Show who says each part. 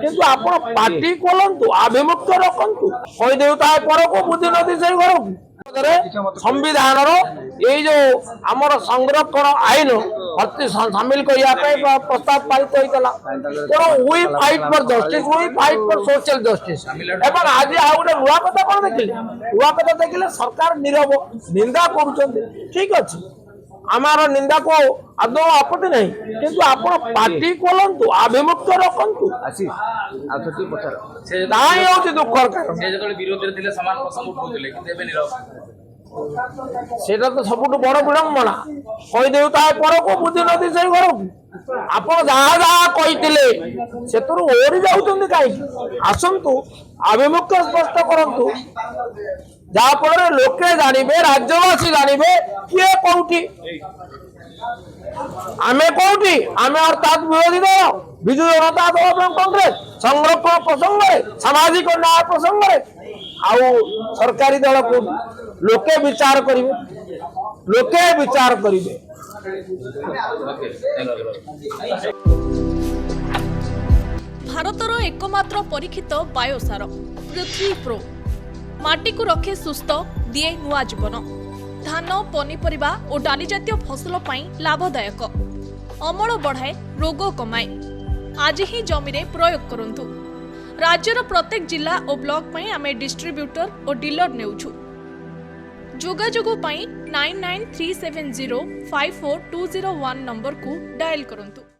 Speaker 1: କିନ୍ତୁ ଆପଣ ପାର୍ଟି ଖୋଲନ୍ତୁ, ଆଭିମୁଖ୍ୟ ରଖନ୍ତୁ। କହିଦେଉଥାଏ ପରକୁ ବୁଦ୍ଧି ନଦୀ ସେଇ ଘରକୁ। संविधान ये आमर संरक्षण आईन सामिल करने प्रस्ताव पारित होता तेणु we fight for justice, we fight for social justice. एवं आज आ गोटे नुआ कथा कौन देखिले, नुआ कथा देखिले सरकार नीरव निंदा कर ठीक अच्छे आमार निंदा को आदौ आपत्ति नहीं, किंतु आपण पार्टी खोलंतु, आभिमुख्य रखंतु। ताही होची दुखर कारण सेटा तो सबुठ बड़ विडंबना। कही देउता पर को बुद्धि नदी से घर को आपण जहाँ जहाँ कही से ओरी जाऊँ कहीं आसतु, आभिमुख्य स्पष्ट करंतु जहाँफल लोके जानवे, राज्यवासी जानवे किए कौटी आमे कौटी आमे अर्थात विरोधी दल विजु जनता दल एवं कांग्रेस संरक्षण प्रसंग में, सामाजिक न्याय प्रसंग में आउ सरकारी दल को लोके विचार करिवे, लोके विचार करिवे।
Speaker 2: भारतर एकमात्र परीक्षित बायोसार पृथ्वी प्रो माटी को रखे सुस्थ, दिए नुआ जीवन। धान, पनीपरिबा और डाली जातीय फसल पाई लाभदायक, अमल बढ़ाए, रोग कमाए। आज ही जमी रे प्रयोग करंतु। राज्यर प्रत्येक जिला और ब्लॉक पाई आमे डिस्ट्रीब्यूटर और डीलर नेउछु। जोगाजोग पाई 9937054201 नंबर को डायल करंतु।